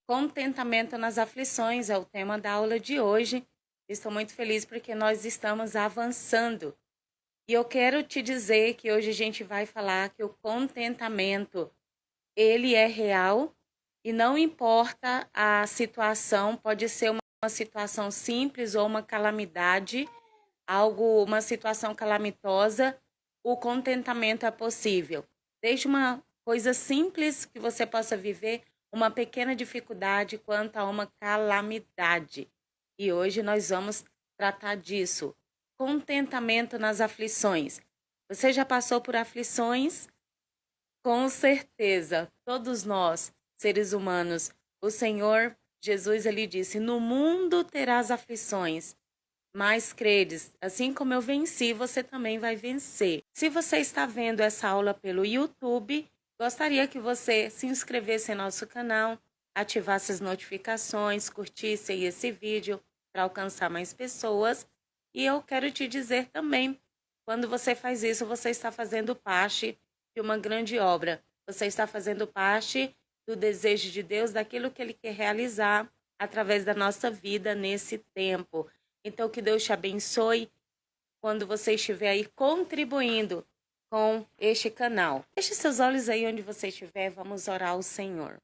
Contentamento nas aflições é o tema da aula de hoje. Estou muito feliz porque nós estamos avançando. E eu quero te dizer que hoje a gente vai falar que o contentamento, ele é real e não importa a situação, pode ser uma situação simples ou uma calamidade, uma situação calamitosa, o contentamento é possível. Desde uma coisa simples que você possa viver, uma pequena dificuldade quanto a uma calamidade. E hoje nós vamos tratar disso. Contentamento nas aflições. Você já passou por aflições? Com certeza, todos nós, seres humanos, o Senhor Jesus, ele disse: "No mundo terás aflições, mas credes, assim como eu venci, você também vai vencer." Se você está vendo essa aula pelo YouTube, gostaria que você se inscrevesse em nosso canal, ativasse as notificações, curtisse aí esse vídeo para alcançar mais pessoas. E eu quero te dizer também, quando você faz isso, você está fazendo parte de uma grande obra. Você está fazendo parte do desejo de Deus, daquilo que Ele quer realizar através da nossa vida nesse tempo. Então, que Deus te abençoe quando você estiver aí contribuindo com este canal. Feche seus olhos aí onde você estiver, vamos orar ao Senhor.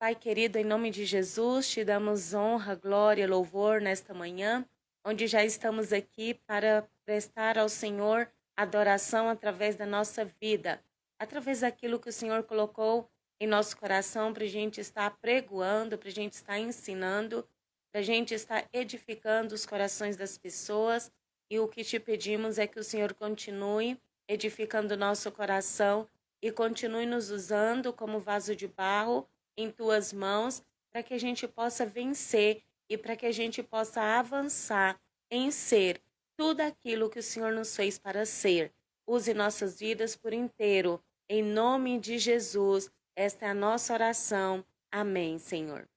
Pai querido, em nome de Jesus, te damos honra, glória, louvor nesta manhã, onde já estamos aqui para prestar ao Senhor adoração através da nossa vida, através daquilo que o Senhor colocou em nosso coração para a gente estar pregoando, para a gente estar ensinando, para a gente estar edificando os corações das pessoas. E o que te pedimos é que o Senhor continue edificando o nosso coração e continue nos usando como vaso de barro em tuas mãos, para que a gente possa vencer e para que a gente possa avançar em ser tudo aquilo que o Senhor nos fez para ser. Use nossas vidas por inteiro. Em nome de Jesus, esta é a nossa oração. Amém, Senhor.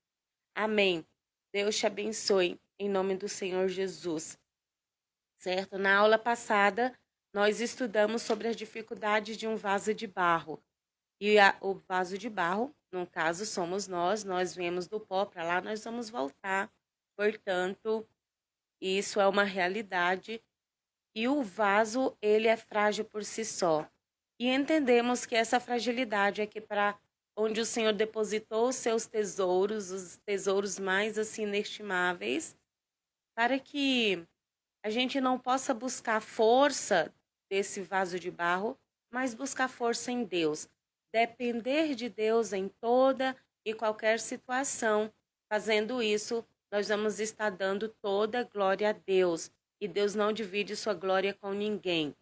Amém. Deus te abençoe em nome do Senhor Jesus. Certo? Na aula passada, nós estudamos sobre as dificuldades de um vaso de barro. E o vaso de barro, no caso, somos nós viemos do pó para lá, nós vamos voltar. Portanto, isso é uma realidade. E o vaso, ele é frágil por si só. E entendemos que essa fragilidade é que para onde o Senhor depositou os seus tesouros, os tesouros mais assim inestimáveis, para que a gente não possa buscar força desse vaso de barro, mas buscar força em Deus. Depender de Deus em toda e qualquer situação. Fazendo isso, nós vamos estar dando toda a glória a Deus. E Deus não divide sua glória com ninguém.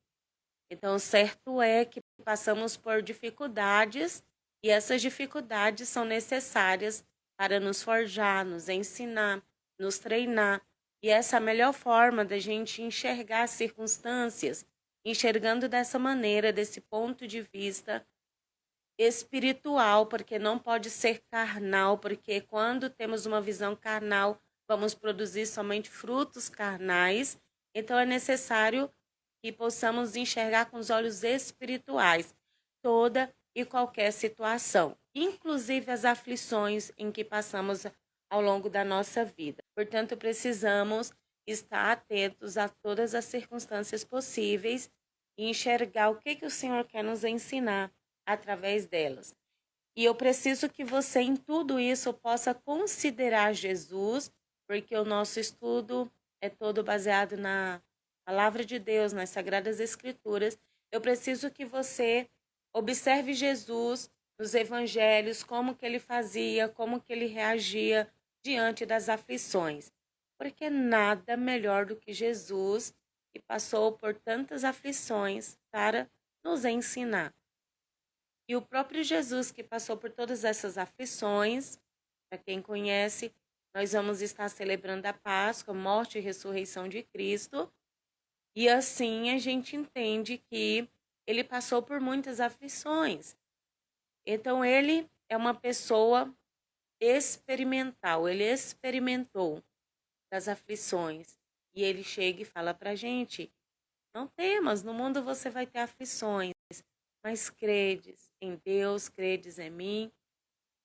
Então, certo é que passamos por dificuldades e essas dificuldades são necessárias para nos forjar, nos ensinar, nos treinar. E essa é a melhor forma da gente enxergar as circunstâncias, enxergando dessa maneira, desse ponto de vista espiritual, porque não pode ser carnal, porque quando temos uma visão carnal, vamos produzir somente frutos carnais. Então é necessário que possamos enxergar com os olhos espirituais toda e qualquer situação, inclusive as aflições em que passamos ao longo da nossa vida. Portanto, precisamos estar atentos a todas as circunstâncias possíveis e enxergar o que o Senhor quer nos ensinar através delas. E eu preciso que você, em tudo isso, possa considerar Jesus, porque o nosso estudo é todo baseado na Palavra de Deus, nas Sagradas Escrituras. Eu preciso que você observe Jesus nos evangelhos, como que ele fazia, como que ele reagia diante das aflições. Porque nada melhor do que Jesus, que passou por tantas aflições, para nos ensinar. E o próprio Jesus, que passou por todas essas aflições, para quem conhece, nós vamos estar celebrando a Páscoa, morte e ressurreição de Cristo. E assim a gente entende que ele passou por muitas aflições. Então ele é uma pessoa experimental, ele experimentou das aflições. E ele chega e fala para a gente: não temas, no mundo você vai ter aflições, mas credes em Deus, credes em mim.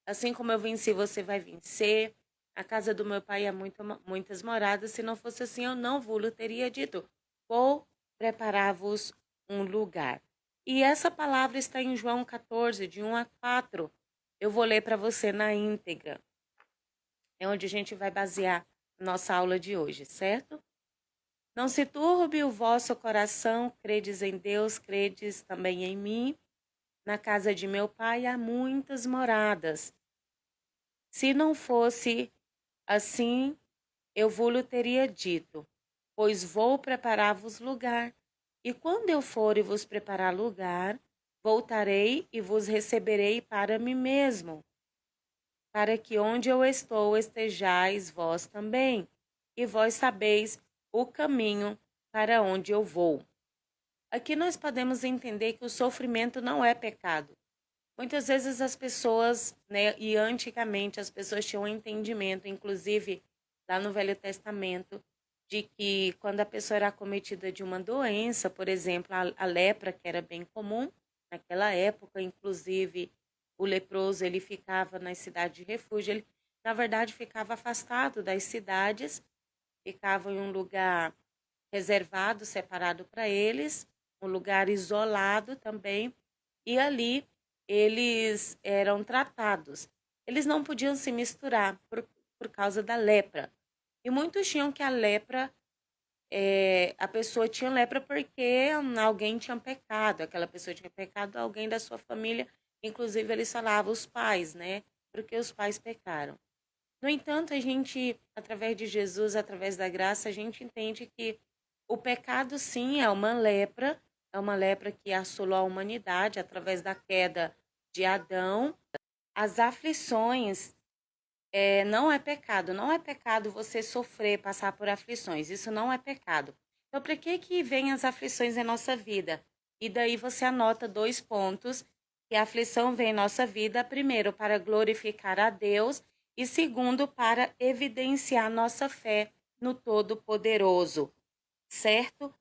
Assim como eu venci, você vai vencer. A casa do meu pai é muitas moradas. Se não fosse assim, eu não vos teria dito. Vou preparar-vos um lugar. E essa palavra está em João 14, de 1 a 4. Eu vou ler para você na íntegra. É onde a gente vai basear nossa aula de hoje, certo? Não se turbe o vosso coração, credes em Deus, credes também em mim. Na casa de meu pai há muitas moradas. Se não fosse assim, eu vos teria dito, pois vou preparar-vos lugar. E quando eu for e vos preparar lugar, voltarei e vos receberei para mim mesmo, para que onde eu estou estejais vós também, e vós sabeis o caminho para onde eu vou. Aqui nós podemos entender que o sofrimento não é pecado. Muitas vezes as pessoas, né, e antigamente as pessoas tinham um entendimento, inclusive lá no Velho Testamento, de que quando a pessoa era acometida de uma doença, por exemplo, a lepra, que era bem comum naquela época, inclusive o leproso, ele ficava nas cidades de refúgio, ele, na verdade, ficava afastado das cidades, ficava em um lugar reservado, separado para eles, um lugar isolado também, e ali eles eram tratados. Eles não podiam se misturar por causa da lepra. E muitos tinham que a lepra, a pessoa tinha lepra porque alguém tinha pecado, aquela pessoa tinha pecado, alguém da sua família, inclusive eles falavam os pais, né? Porque os pais pecaram. No entanto, a gente, através de Jesus, através da graça, a gente entende que o pecado, sim, é uma lepra que assolou a humanidade através da queda de Adão. As aflições não é pecado, não é pecado você sofrer, passar por aflições, isso não é pecado. Então, para que vêm as aflições em nossa vida? E daí você anota 2 pontos, que a aflição vem em nossa vida, primeiro, para glorificar a Deus, e segundo, para evidenciar nossa fé no Todo-Poderoso, certo?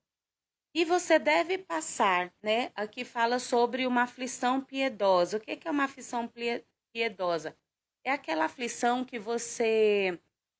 E você deve passar, né? Aqui fala sobre uma aflição piedosa. O que é uma aflição piedosa? É aquela aflição que você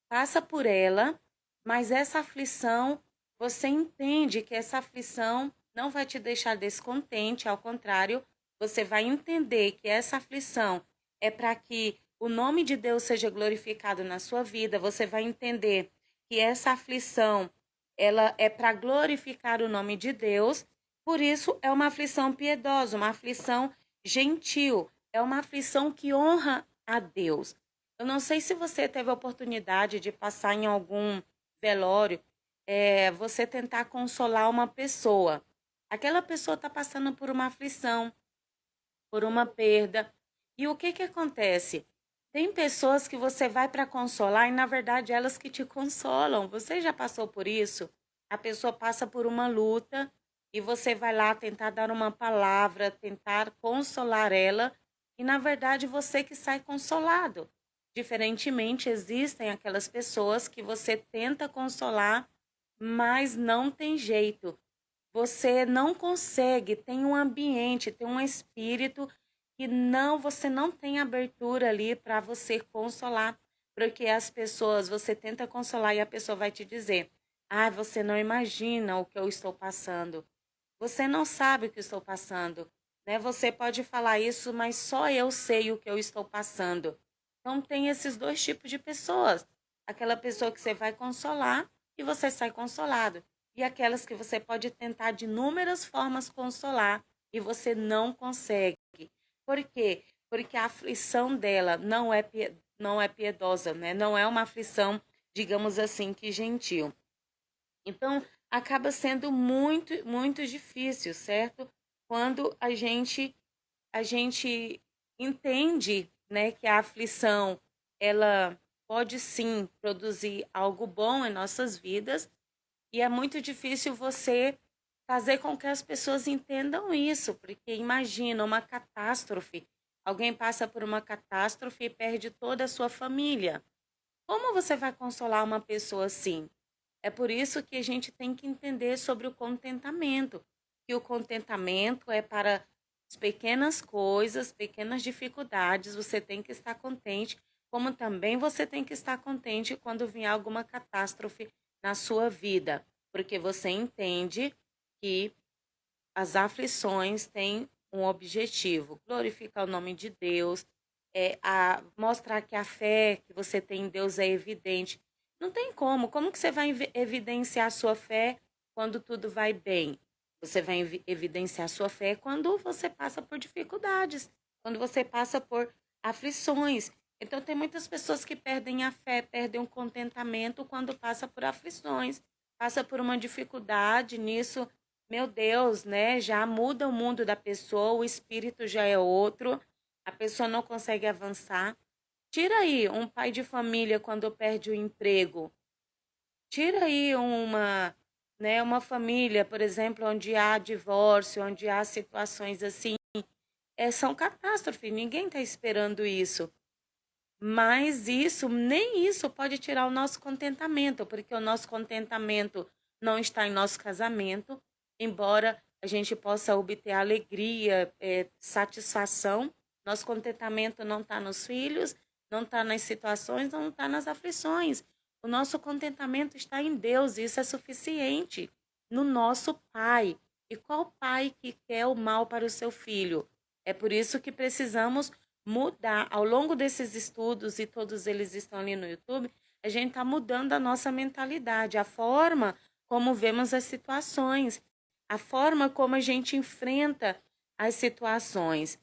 passa por ela, mas essa aflição, você entende que essa aflição não vai te deixar descontente, ao contrário, você vai entender que essa aflição é para que o nome de Deus seja glorificado na sua vida, você vai entender que essa aflição ela é para glorificar o nome de Deus, por isso é uma aflição piedosa, uma aflição gentil, é uma aflição que honra a Deus. Eu não sei se você teve a oportunidade de passar em algum velório, você tentar consolar uma pessoa. Aquela pessoa está passando por uma aflição, por uma perda. E o que que acontece? Tem pessoas que você vai para consolar e, na verdade, elas que te consolam. Você já passou por isso? A pessoa passa por uma luta e você vai lá tentar dar uma palavra, tentar consolar ela, e, na verdade, você que sai consolado. Diferentemente, existem aquelas pessoas que você tenta consolar, mas não tem jeito. Você não consegue, tem um ambiente, tem um espírito que não, você não tem abertura ali para você consolar, porque as pessoas, você tenta consolar e a pessoa vai te dizer: "Ah, você não imagina o que eu estou passando. Você não sabe o que eu estou passando", né? Você pode falar isso, mas só eu sei o que eu estou passando. Então tem esses 2 tipos de pessoas. Aquela pessoa que você vai consolar e você sai consolado, e aquelas que você pode tentar de inúmeras formas consolar e você não consegue. Por quê? Porque a aflição dela não é piedosa, né? Não é uma aflição, digamos assim, que gentil. Então, acaba sendo muito difícil, certo? Quando a gente entende, né, que a aflição ela pode sim produzir algo bom em nossas vidas, e é muito difícil você fazer com que as pessoas entendam isso, porque imagina uma catástrofe. Alguém passa por uma catástrofe e perde toda a sua família. Como você vai consolar uma pessoa assim? É por isso que a gente tem que entender sobre o contentamento, que o contentamento é para As pequenas coisas, pequenas dificuldades, você tem que estar contente, como também você tem que estar contente quando vier alguma catástrofe na sua vida, porque você entende que as aflições têm um objetivo, glorificar o nome de Deus, mostrar que a fé que você tem em Deus é evidente. Não tem como que você vai evidenciar a sua fé quando tudo vai bem? Você vai evidenciar a sua fé quando você passa por dificuldades, quando você passa por aflições. Então, tem muitas pessoas que perdem a fé, perdem o contentamento quando passa por aflições, passa por uma dificuldade nisso. Meu Deus, né? Já muda o mundo da pessoa, o espírito já é outro, a pessoa não consegue avançar. Tira aí um pai de família quando perde o emprego. Tira aí uma família, por exemplo, onde há divórcio, onde há situações assim, são catástrofes, ninguém está esperando isso. Mas nem isso pode tirar o nosso contentamento, porque o nosso contentamento não está em nosso casamento, embora a gente possa obter alegria, satisfação, nosso contentamento não está nos filhos, não está nas situações, não está nas aflições. O nosso contentamento está em Deus, e isso é suficiente, no nosso Pai. E qual pai que quer o mal para o seu filho? É por isso que precisamos mudar. Ao longo desses estudos, e todos eles estão ali no YouTube, a gente está mudando a nossa mentalidade, a forma como vemos as situações, a forma como a gente enfrenta as situações.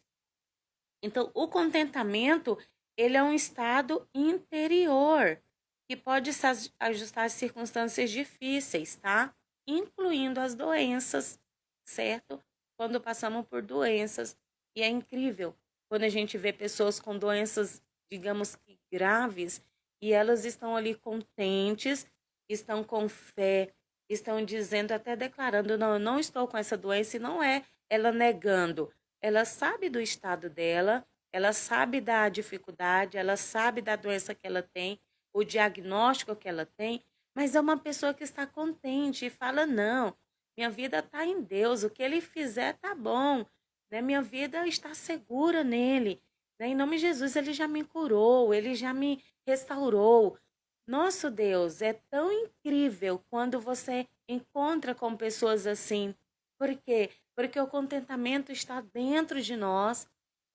Então, o contentamento, ele é um estado interior que pode se ajustar às circunstâncias difíceis, tá? Incluindo as doenças, certo? Quando passamos por doenças. E é incrível quando a gente vê pessoas com doenças, digamos que graves, e elas estão ali contentes, estão com fé, estão dizendo, até declarando, não, eu não estou com essa doença, e não é ela negando. Ela sabe do estado dela, ela sabe da dificuldade, ela sabe da doença que ela tem, o diagnóstico que ela tem, mas é uma pessoa que está contente e fala, não, minha vida está em Deus, o que ele fizer tá bom, né? Minha vida está segura nele, né? Em nome de Jesus, ele já me curou, ele já me restaurou. Nosso Deus, é tão incrível quando você encontra com pessoas assim. Por quê? Porque o contentamento está dentro de nós.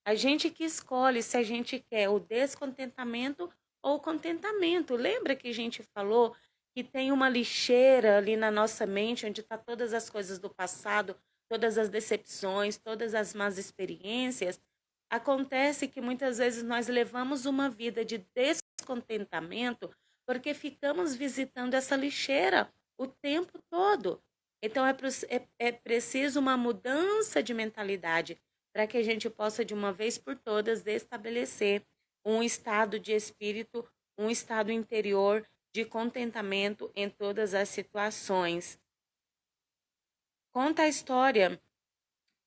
A gente que escolhe se a gente quer o descontentamento ou o contentamento. Lembra que a gente falou que tem uma lixeira ali na nossa mente, onde está todas as coisas do passado, todas as decepções, todas as más experiências? Acontece que muitas vezes nós levamos uma vida de descontentamento porque ficamos visitando essa lixeira o tempo todo. Então é preciso uma mudança de mentalidade para que a gente possa, de uma vez por todas, estabelecer um estado de espírito, um estado interior de contentamento em todas as situações. Conta a história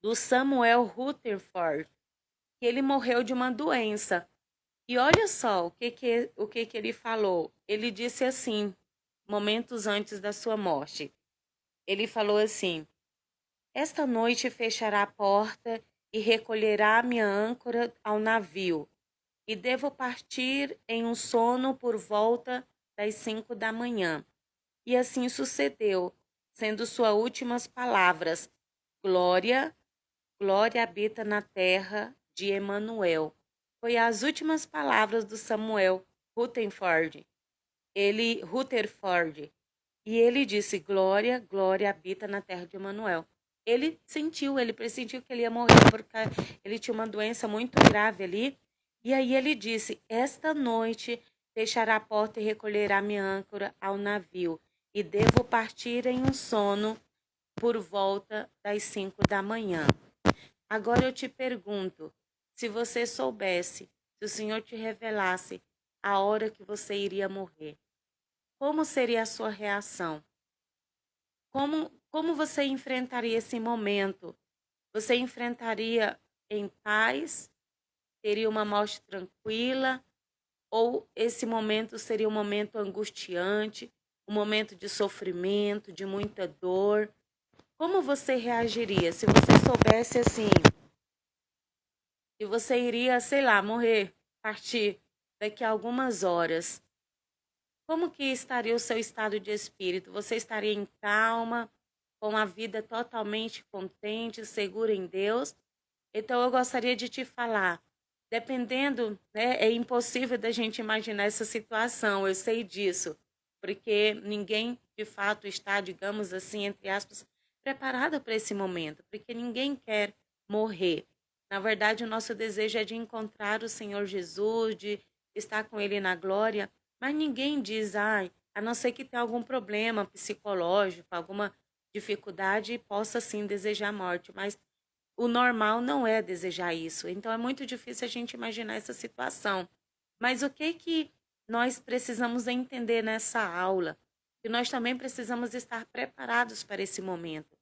do Samuel Rutherford, que ele morreu de uma doença. E olha só o que ele falou. Ele disse assim, momentos antes da sua morte. Ele falou assim: esta noite fechará a porta e recolherá a minha âncora ao navio, e devo partir em um sono por volta das 5 da manhã. E assim sucedeu, sendo suas últimas palavras: Glória, glória habita na terra de Emanuel. Foi as últimas palavras do Samuel Rutherford. Rutherford. E ele disse: Glória, glória habita na terra de Emanuel. Ele pressentiu que ele ia morrer porque ele tinha uma doença muito grave ali. E aí ele disse: esta noite fechará a porta e recolherá minha âncora ao navio, e devo partir em um sono por volta das 5 da manhã. Agora eu te pergunto, se você soubesse, se o Senhor te revelasse a hora que você iria morrer, como seria a sua reação? Como você enfrentaria esse momento? Você enfrentaria em paz? Teria uma morte tranquila? Ou esse momento seria um momento angustiante, um momento de sofrimento, de muita dor? Como você reagiria se você soubesse assim, e você iria, sei lá, morrer, partir daqui a algumas horas, como que estaria o seu estado de espírito? Você estaria em calma, com a vida totalmente contente, segura em Deus? Então eu gostaria de te falar, dependendo, né, é impossível da gente imaginar essa situação, eu sei disso, porque ninguém de fato está, digamos assim, entre aspas, preparado para esse momento, porque ninguém quer morrer. Na verdade, o nosso desejo é de encontrar o Senhor Jesus, de estar com Ele na glória, mas ninguém diz, ai, a não ser que tenha algum problema psicológico, alguma dificuldade, possa sim desejar a morte, mas o normal não é desejar isso. Então é muito difícil a gente imaginar essa situação. Mas o que que nós precisamos entender nessa aula? Que nós também precisamos estar preparados para esse momento.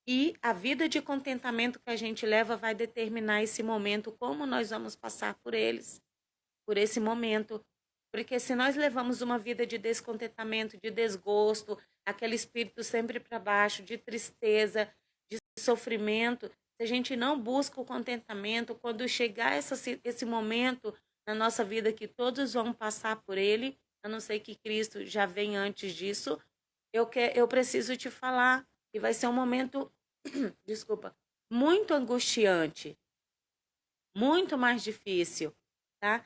E a vida de contentamento que a gente leva vai determinar esse momento, como nós vamos passar por eles, por esse momento. Porque se nós levamos uma vida de descontentamento, de desgosto, aquele espírito sempre para baixo, de tristeza, de sofrimento, se a gente não busca o contentamento, quando chegar esse momento na nossa vida que todos vão passar por ele, a não ser que Cristo já venha antes disso, eu preciso te falar que vai ser um momento, desculpa, muito angustiante, muito mais difícil, tá?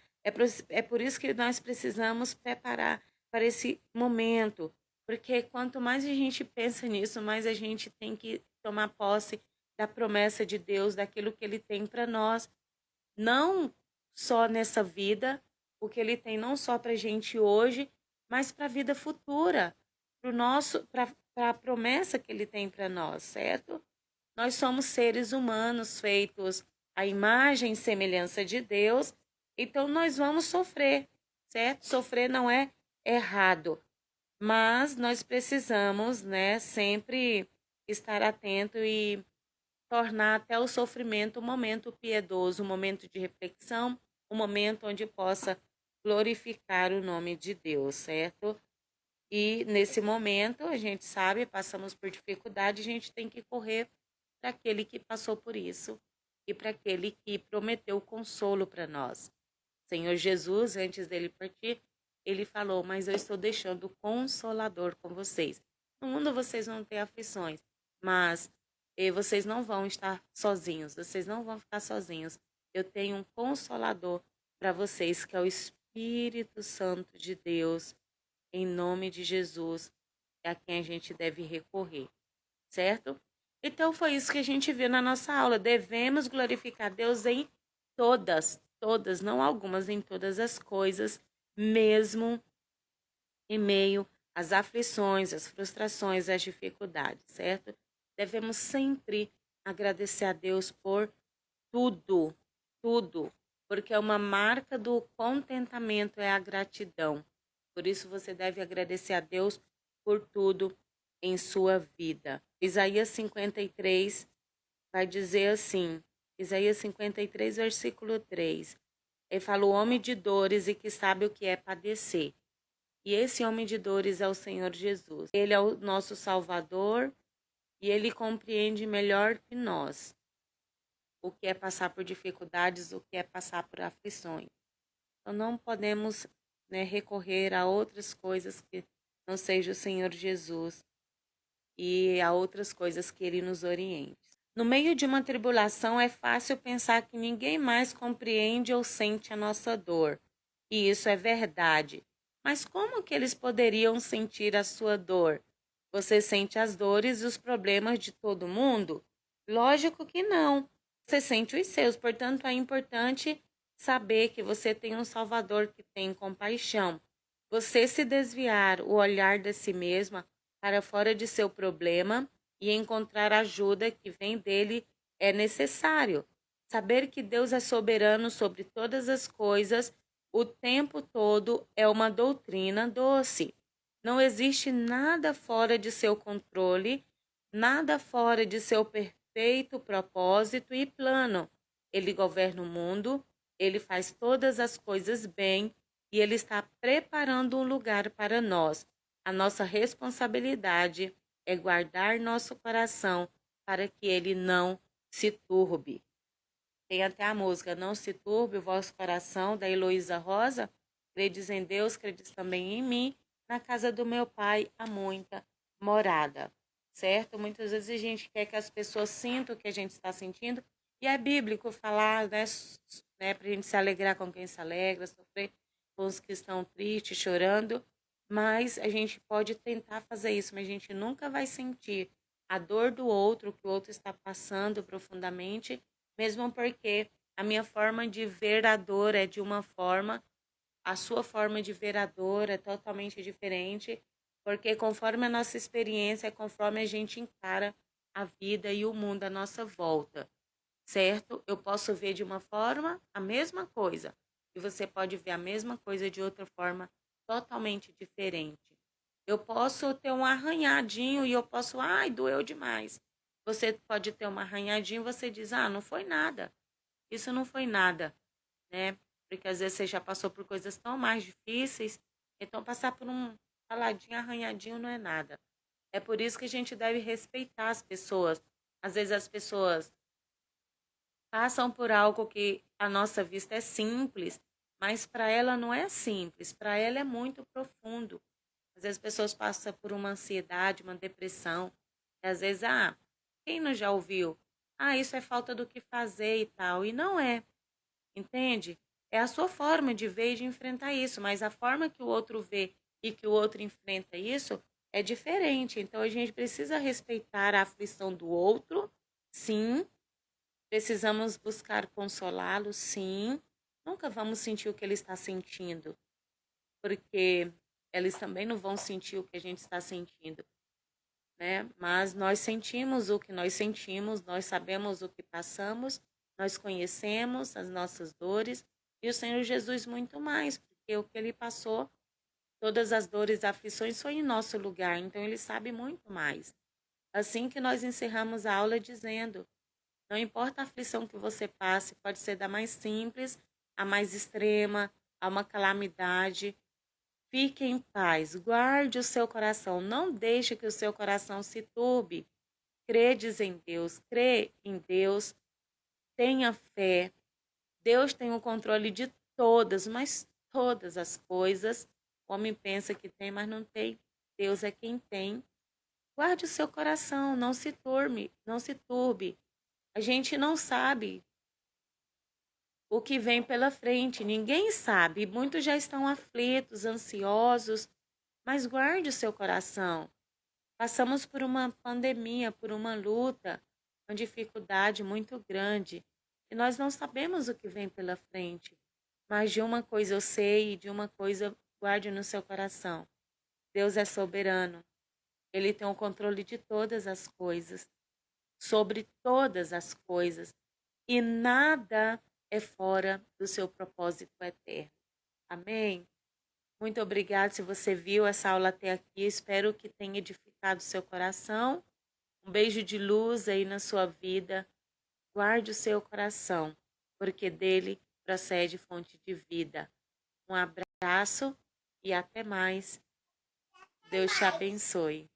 É por isso que nós precisamos preparar para esse momento, porque quanto mais a gente pensa nisso, mais a gente tem que tomar posse da promessa de Deus, daquilo que Ele tem para nós, não só nessa vida, o que Ele tem não só para a gente hoje, mas para a vida futura, para a promessa que Ele tem para nós, certo? Nós somos seres humanos feitos à imagem e semelhança de Deus, então nós vamos sofrer, certo? Sofrer não é errado, mas nós precisamos, né, sempre estar atento e tornar até o sofrimento um momento piedoso, um momento de reflexão, um momento onde possa glorificar o nome de Deus, certo? E nesse momento, a gente sabe, passamos por dificuldade, a gente tem que correr para aquele que passou por isso e para aquele que prometeu consolo para nós. Senhor Jesus, antes dele partir, ele falou: Mas eu estou deixando o consolador com vocês. No mundo vocês vão ter aflições, mas vocês não vão estar sozinhos, vocês não vão ficar sozinhos. Eu tenho um consolador para vocês, que é o Espírito Santo de Deus, em nome de Jesus, é a quem a gente deve recorrer, certo? Então foi isso que a gente viu na nossa aula. Devemos glorificar Deus em todas, não algumas, em todas as coisas, mesmo em meio às aflições, às frustrações, às dificuldades, certo? Devemos sempre agradecer a Deus por tudo, tudo, porque uma marca do contentamento é a gratidão. Por isso você deve agradecer a Deus por tudo em sua vida. Isaías 53 vai dizer assim, Isaías 53, versículo 3. Ele fala: o homem de dores e que sabe o que é padecer. E esse homem de dores é o Senhor Jesus. Ele é o nosso Salvador e ele compreende melhor que nós o que é passar por dificuldades, o que é passar por aflições. Então não podemos, né, recorrer a outras coisas que não seja o Senhor Jesus e a outras coisas que ele nos oriente. No meio de uma tribulação é fácil pensar que ninguém mais compreende ou sente a nossa dor. E isso é verdade. Mas como que eles poderiam sentir a sua dor? Você sente as dores e os problemas de todo mundo? Lógico que não. Você sente os seus, portanto é importante saber que você tem um Salvador que tem compaixão. Você se desviar o olhar de si mesma para fora de seu problema e encontrar ajuda que vem dele é necessário. Saber que Deus é soberano sobre todas as coisas o tempo todo é uma doutrina doce. Não existe nada fora de seu controle, nada fora de seu perfeito propósito e plano. Ele governa o mundo, ele faz todas as coisas bem e ele está preparando um lugar para nós. A nossa responsabilidade é guardar nosso coração para que ele não se turbe. Tem até a música Não se turbe o vosso coração, da Heloísa Rosa. Credes em Deus, credes também em mim. Na casa do meu pai há muita morada, certo? Muitas vezes a gente quer que as pessoas sintam o que a gente está sentindo. E é bíblico falar, né, para a gente se alegrar com quem se alegra, sofrer com os que estão tristes, chorando. Mas a gente pode tentar fazer isso, mas a gente nunca vai sentir a dor do outro, que o outro está passando profundamente, mesmo porque a minha forma de ver a dor é de uma forma, a sua forma de ver a dor é totalmente diferente, porque conforme a nossa experiência, conforme a gente encara a vida e o mundo à nossa volta, certo? Eu posso ver de uma forma a mesma coisa, e você pode ver a mesma coisa de outra forma totalmente diferente. Eu posso ter um arranhadinho e eu posso, ai, doeu demais. Você pode ter um arranhadinho e você diz, ah, não foi nada. Isso não foi nada, né? Porque às vezes você já passou por coisas tão mais difíceis, então passar por um raladinho, arranhadinho não é nada. É por isso que a gente deve respeitar as pessoas. Às vezes as pessoas passam por algo que a nossa vista é simples, mas para ela não é simples, para ela é muito profundo. Às vezes as pessoas passam por uma ansiedade, uma depressão, e às vezes, quem não já ouviu? Ah, isso é falta do que fazer e tal, e não é, entende? É a sua forma de ver e de enfrentar isso, mas a forma que o outro vê e que o outro enfrenta isso é diferente. Então a gente precisa respeitar a aflição do outro, sim. Precisamos buscar consolá-lo, sim. Nunca vamos sentir o que ele está sentindo, porque eles também não vão sentir o que a gente está sentindo, né? Mas nós sentimos o que nós sentimos, nós sabemos o que passamos, nós conhecemos as nossas dores e o Senhor Jesus muito mais, porque o que ele passou, todas as dores e aflições foi em nosso lugar, então ele sabe muito mais. Assim que nós encerramos a aula dizendo: não importa a aflição que você passe, pode ser da mais simples, a mais extrema, a uma calamidade. Fique em paz, guarde o seu coração, não deixe que o seu coração se turbe. Credes em Deus, crê em Deus, tenha fé. Deus tem o controle de todas, mas todas as coisas. O homem pensa que tem, mas não tem. Deus é quem tem. Guarde o seu coração, não se turbe, não se turbe. A gente não sabe o que vem pela frente, ninguém sabe. Muitos já estão aflitos, ansiosos, mas guarde o seu coração. Passamos por uma pandemia, por uma luta, uma dificuldade muito grande, e nós não sabemos o que vem pela frente. Mas de uma coisa eu sei, e de uma coisa guarde no seu coração. Deus é soberano. Ele tem o controle de todas as coisas, sobre todas as coisas, e nada é fora do seu propósito eterno. Amém? Muito obrigada se você viu essa aula até aqui. Espero que tenha edificado o seu coração. Um beijo de luz aí na sua vida. Guarde o seu coração, porque dele procede fonte de vida. Um abraço e até mais. Deus te abençoe.